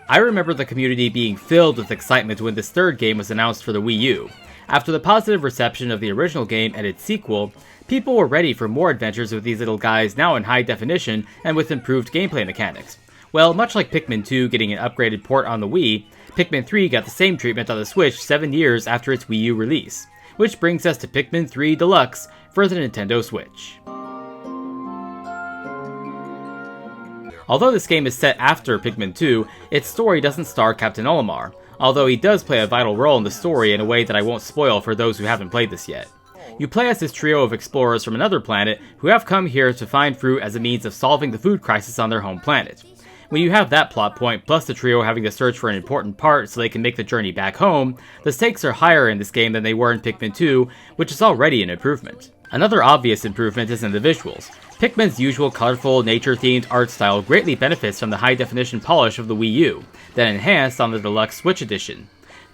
I remember the community being filled with excitement when this third game was announced for the Wii U. After the positive reception of the original game and its sequel, people were ready for more adventures with these little guys now in high definition and with improved gameplay mechanics. Well, much like Pikmin 2 getting an upgraded port on the Wii, Pikmin 3 got the same treatment on the Switch 7 years after its Wii U release. Which brings us to Pikmin 3 Deluxe for the Nintendo Switch. Although this game is set after Pikmin 2, its story doesn't star Captain Olimar, although he does play a vital role in the story in a way that I won't spoil for those who haven't played this yet. You play as this trio of explorers from another planet who have come here to find fruit as a means of solving the food crisis on their home planet. When you have that plot point, plus the trio having to search for an important part so they can make the journey back home, the stakes are higher in this game than they were in Pikmin 2, which is already an improvement. Another obvious improvement is in the visuals. Pikmin's usual colorful, nature-themed art style greatly benefits from the high-definition polish of the Wii U, then enhanced on the Deluxe Switch Edition.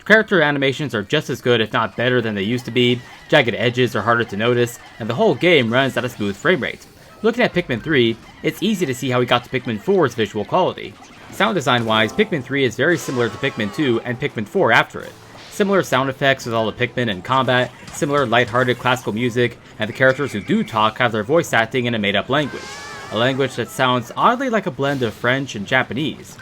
Character animations are just as good if not better than they used to be, jagged edges are harder to notice, and the whole game runs at a smooth frame rate. Looking at Pikmin 3, it's easy to see how we got to Pikmin 4's visual quality. Sound design-wise, Pikmin 3 is very similar to Pikmin 2 and Pikmin 4 after it. Similar sound effects with all the Pikmin in combat, similar lighthearted classical music, and the characters who do talk have their voice acting in a made-up language. A language that sounds oddly like a blend of French and Japanese.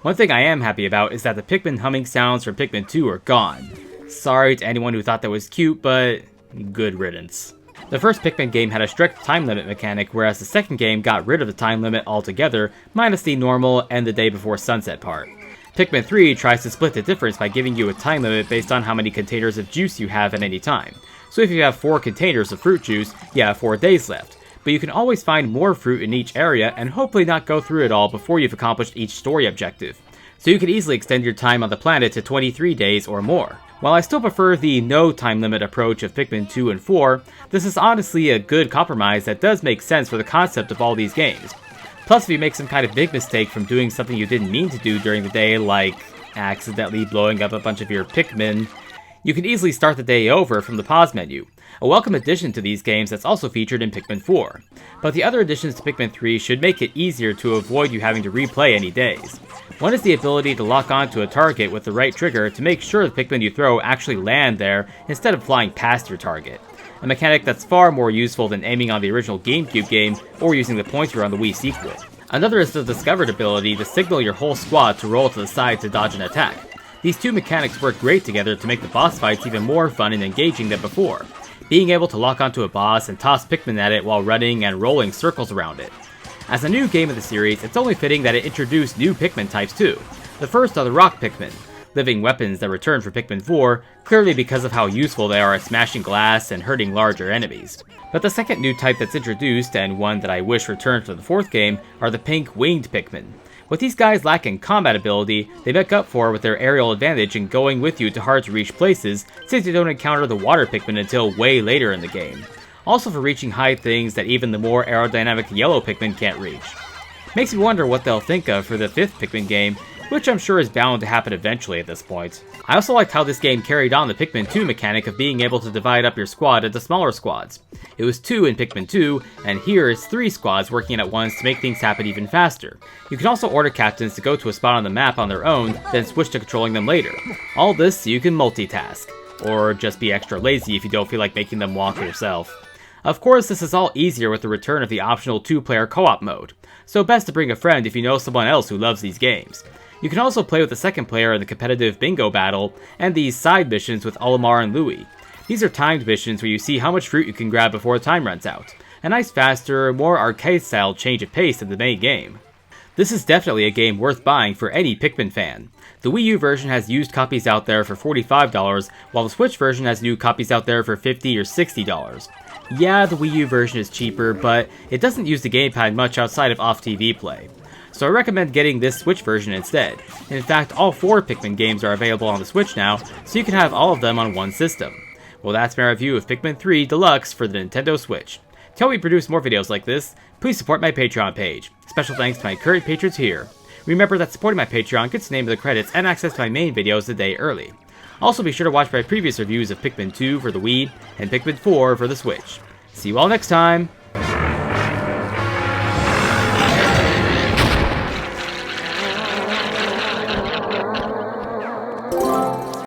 One thing I am happy about is that the Pikmin humming sounds from Pikmin 2 are gone. Sorry to anyone who thought that was cute, but good riddance. The first Pikmin game had a strict time limit mechanic, whereas the second game got rid of the time limit altogether, minus the normal and the day before sunset part. Pikmin 3 tries to split the difference by giving you a time limit based on how many containers of juice you have at any time. So if you have 4 containers of fruit juice, you have 4 days left. But you can always find more fruit in each area and hopefully not go through it all before you've accomplished each story objective. So you can easily extend your time on the planet to 23 days or more. While I still prefer the no time limit approach of Pikmin 2 and 4, this is honestly a good compromise that does make sense for the concept of all these games. Plus, if you make some kind of big mistake from doing something you didn't mean to do during the day, like accidentally blowing up a bunch of your Pikmin, you can easily start the day over from the pause menu, a welcome addition to these games that's also featured in Pikmin 4. But the other additions to Pikmin 3 should make it easier to avoid you having to replay any days. One is the ability to lock onto a target with the right trigger to make sure the Pikmin you throw actually land there instead of flying past your target. A mechanic that's far more useful than aiming on the original GameCube game or using the pointer on the Wii sequel. Another is the discovered ability to signal your whole squad to roll to the side to dodge an attack. These two mechanics work great together to make the boss fights even more fun and engaging than before. Being able to lock onto a boss and toss Pikmin at it while running and rolling circles around it. As a new game of the series, it's only fitting that it introduced new Pikmin types too. The first are the Rock Pikmin, living weapons that return for Pikmin 4, clearly because of how useful they are at smashing glass and hurting larger enemies. But the second new type that's introduced, and one that I wish returned for the fourth game, are the Pink Winged Pikmin. What these guys lack in combat ability, they make up for with their aerial advantage in going with you to hard to reach places, since you don't encounter the Water Pikmin until way later in the game. Also for reaching high things that even the more aerodynamic yellow Pikmin can't reach. Makes me wonder what they'll think of for the 5th Pikmin game, which I'm sure is bound to happen eventually at this point. I also liked how this game carried on the Pikmin 2 mechanic of being able to divide up your squad into smaller squads. It was 2 in Pikmin 2, and here it's 3 squads working at once to make things happen even faster. You can also order captains to go to a spot on the map on their own, then switch to controlling them later. All this so you can multitask, or just be extra lazy if you don't feel like making them walk yourself. Of course, this is all easier with the return of the optional 2-player co-op mode, so best to bring a friend if you know someone else who loves these games. You can also play with the second player in the competitive bingo battle, and these side missions with Olimar and Louie. These are timed missions where you see how much fruit you can grab before time runs out. A nice faster, more arcade-style change of pace than the main game. This is definitely a game worth buying for any Pikmin fan. The Wii U version has used copies out there for $45, while the Switch version has new copies out there for $50 or $60. Yeah, the Wii U version is cheaper, but it doesn't use the gamepad much outside of off-TV play. So I recommend getting this Switch version instead. And in fact, all 4 Pikmin games are available on the Switch now, so you can have all of them on one system. Well, that's my review of Pikmin 3 Deluxe for the Nintendo Switch. To help me produce more videos like this, please support my Patreon page. Special thanks to my current patrons here. Remember that supporting my Patreon gets the name of the credits and access to my main videos a day early. Also be sure to watch my previous reviews of Pikmin 2 for the Wii and Pikmin 4 for the Switch. See you all next time!